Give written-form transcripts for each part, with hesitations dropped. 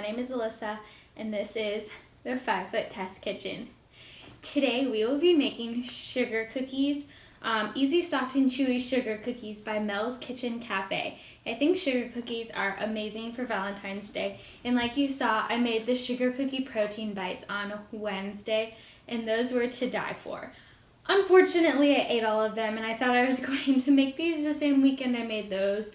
name is Alyssa, and this is the 5 Foot Test Kitchen. Today we will be making sugar cookies, easy, soft, and chewy sugar cookies by Mel's Kitchen Cafe. I think sugar cookies are amazing for Valentine's Day, and like you saw, I made the sugar cookie protein bites on Wednesday, and those were to die for. Unfortunately, I ate all of them, and I thought I was going to make these the same weekend I made those,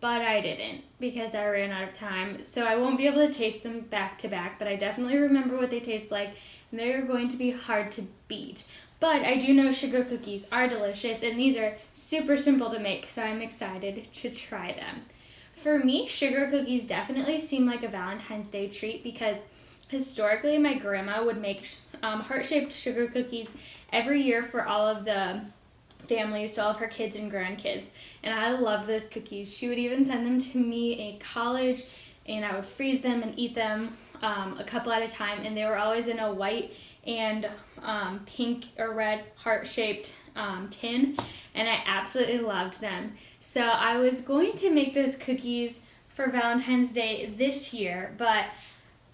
but I didn't because I ran out of time. So I won't be able to taste them back to back, but I definitely remember what they taste like, and they're going to be hard to beat. But I do know sugar cookies are delicious, and these are super simple to make, so I'm excited to try them. For me, sugar cookies definitely seem like a Valentine's Day treat because historically my grandma would make heart-shaped sugar cookies every year for all of the families, so all of her kids and grandkids, and I loved those cookies. She would even send them to me in college, and I would freeze them and eat them a couple at a time, and they were always in a white and pink or red heart-shaped tin, and I absolutely loved them. So I was going to make those cookies for Valentine's Day this year, but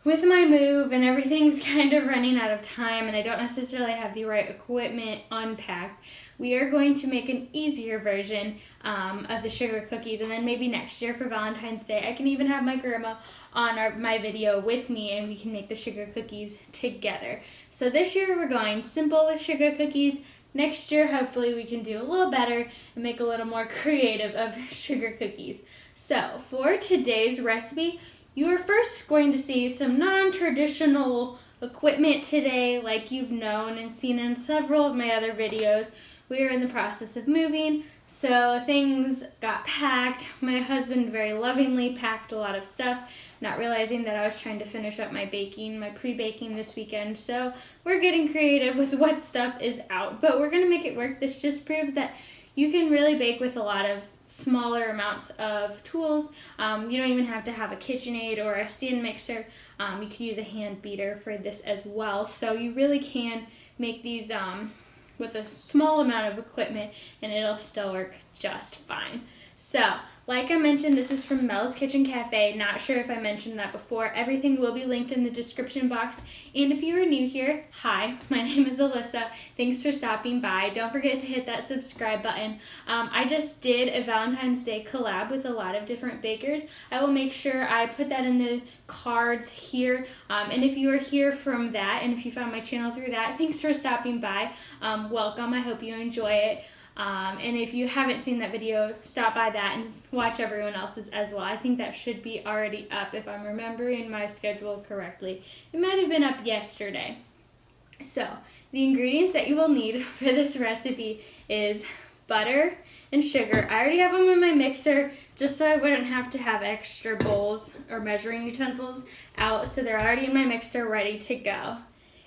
with my move and everything's kind of running out of time and I don't necessarily have the right equipment unpacked, we are going to make an easier version of the sugar cookies, and then maybe next year for Valentine's Day I can even have my grandma on my video with me and we can make the sugar cookies together. So this year we're going simple with sugar cookies. Next year hopefully we can do a little better and make a little more creative of sugar cookies. So for today's recipe, you are first going to see some non-traditional equipment today like you've known and seen in several of my other videos. We are in the process of moving, so things got packed. My husband very lovingly packed a lot of stuff, not realizing that I was trying to finish up my baking, my pre-baking this weekend. So we're getting creative with what stuff is out, but we're going to make it work. This just proves that you can really bake with a lot of smaller amounts of tools. You don't even have to have a KitchenAid or a stand mixer. You could use a hand beater for this as well. So you really can make these with a small amount of equipment and it'll still work just fine. So, like I mentioned, this is from Mel's Kitchen Cafe. Not sure if I mentioned that before. Everything will be linked in the description box. And if you are new here, hi, my name is Alyssa. Thanks for stopping by. Don't forget to hit that subscribe button. I just did a Valentine's Day collab with a lot of different bakers. I will make sure I put that in the cards here. And if you are here from that, and if you found my channel through that, thanks for stopping by. Welcome. I hope you enjoy it. And if you haven't seen that video, stop by that and watch everyone else's as well. I think that should be already up if I'm remembering my schedule correctly. It might have been up yesterday. So, the ingredients that you will need for this recipe is butter and sugar. I already have them in my mixer just so I wouldn't have to have extra bowls or measuring utensils out, so they're already in my mixer ready to go.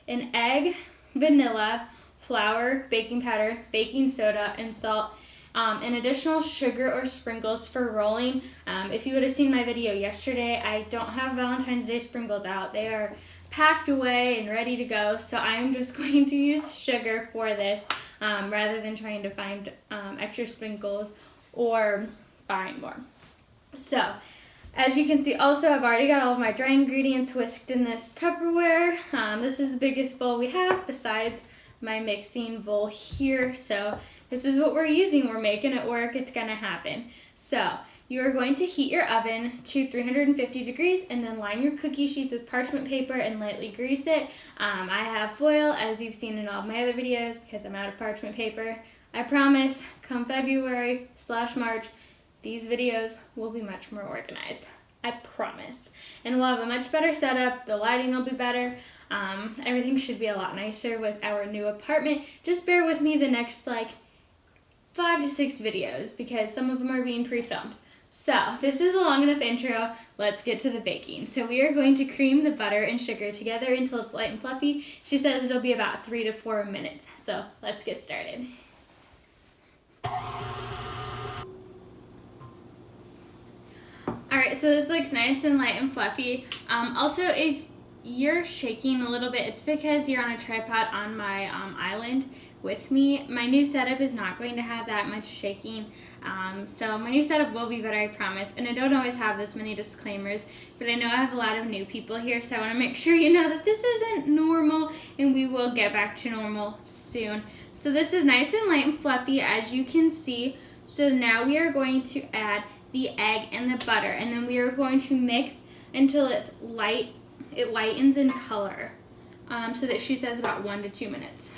An egg, vanilla, flour, baking powder, baking soda, and salt, and additional sugar or sprinkles for rolling. If you would have seen my video yesterday, I don't have Valentine's Day sprinkles out. They are packed away and ready to go, so I'm just going to use sugar for this rather than trying to find extra sprinkles or buying more. So, as you can see, also I've already got all of my dry ingredients whisked in this Tupperware. This is the biggest bowl we have besides my mixing bowl here, so this is what we're using. We're making it work. It's gonna happen. So you are going to heat your oven to 350 degrees and then line your cookie sheets with parchment paper and lightly grease it. I have foil, as you've seen in all of my other videos, because I'm out of parchment paper. I promise, come February/March, these videos will be much more organized. I promise. And we'll have a much better setup. The lighting will be better. Everything should be a lot nicer with our new apartment. Just bear with me the next 5 to 6 videos because some of them are being pre-filmed. So this is a long enough intro. Let's get to the baking. So we are going to cream the butter and sugar together until it's light and fluffy. She says it'll be about 3 to 4 minutes. So let's get started. Alright, so this looks nice and light and fluffy. Also, if you're shaking a little bit, it's because you're on a tripod on my island with me. My new setup is not going to have that much shaking, so my new setup will be better, I promise. And I don't always have this many disclaimers, but I know I have a lot of new people here, so I want to make sure you know that this isn't normal, and we will get back to normal soon. So this is nice and light and fluffy, as you can see. So now we are going to add the egg and the butter, and then we are going to mix until it's light. It lightens in color, so that she says about 1 to 2 minutes.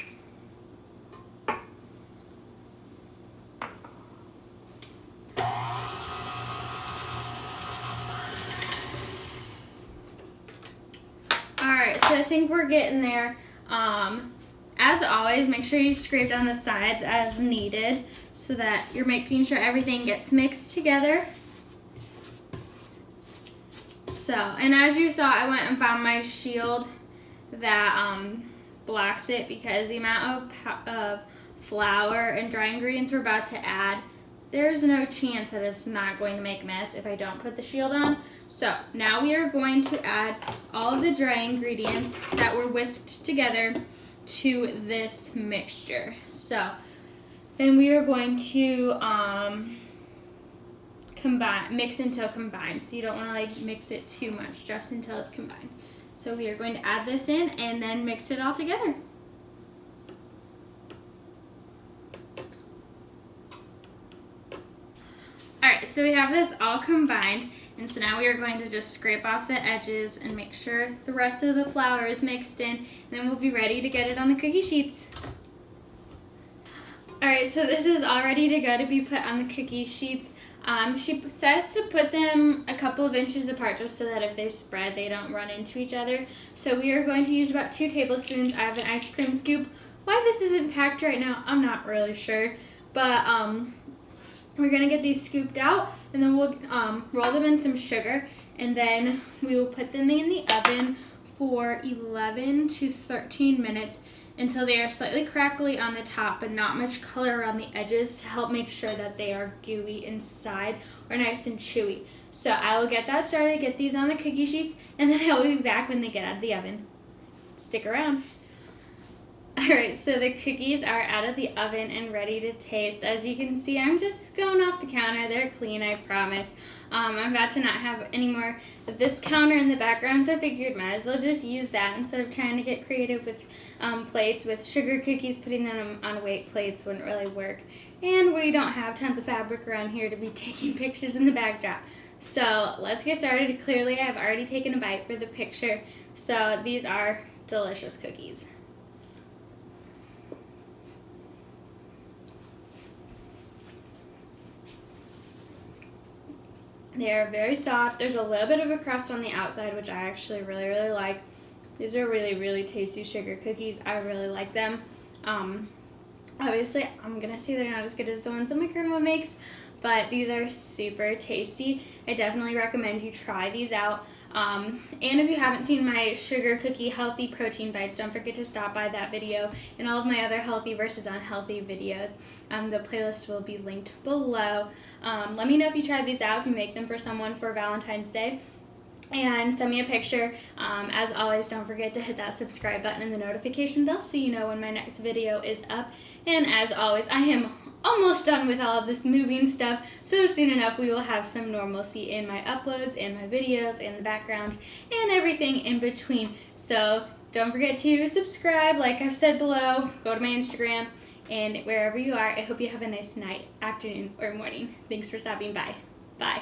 Alright, so I think we're getting there. As always, make sure you scrape down the sides as needed so that you're making sure everything gets mixed together. So, and as you saw, I went and found my shield that blocks it, because the amount of flour and dry ingredients we're about to add, there's no chance that it's not going to make a mess if I don't put the shield on. So now we are going to add all of the dry ingredients that were whisked together to this mixture. So then we are going to mix until combined. So you don't want to like mix it too much, just until it's combined. So we are going to add this in and then mix it all together. Alright, so we have this all combined, and so now we are going to just scrape off the edges and make sure the rest of the flour is mixed in, and then we'll be ready to get it on the cookie sheets. Alright, so this is all ready to go to be put on the cookie sheets. She says to put them a couple of inches apart just so that if they spread, they don't run into each other. So we are going to use about 2 tablespoons. I have an ice cream scoop. Why this isn't packed right now, I'm not really sure. But we're going to get these scooped out, and then we'll roll them in some sugar, and then we will put them in the oven for 11 to 13 minutes until they are slightly crackly on the top but not much color around the edges, to help make sure that they are gooey inside or nice and chewy. So I will get that started, get these on the cookie sheets, and then I will be back when they get out of the oven. Stick around. Alright, so the cookies are out of the oven and ready to taste. As you can see, I'm just going off the counter. They're clean, I promise. I'm about to not have any more of this counter in the background, so I figured might as well just use that instead of trying to get creative with plates. With sugar cookies, putting them on weight plates wouldn't really work. And we don't have tons of fabric around here to be taking pictures in the backdrop. So let's get started. Clearly, I've already taken a bite for the picture. So these are delicious cookies. They are very soft. There's a little bit of a crust on the outside, which I actually really, really like. These are really, really tasty sugar cookies. I really like them. Obviously, I'm going to say they're not as good as the ones that my grandma makes, but these are super tasty. I definitely recommend you try these out. And if you haven't seen my sugar cookie healthy protein bites, don't forget to stop by that video and all of my other healthy versus unhealthy videos. The playlist will be linked below. Let me know if you tried these out, if you make them for someone for Valentine's Day. And send me a picture. As always, don't forget to hit that subscribe button and the notification bell so you know when my next video is up. And as always, I am almost done with all of this moving stuff, so soon enough we will have some normalcy in my uploads and my videos and the background and everything in between. So don't forget to subscribe, like I've said below, go to my Instagram, and wherever you are, I hope you have a nice night, afternoon, or morning. Thanks for stopping by. Bye.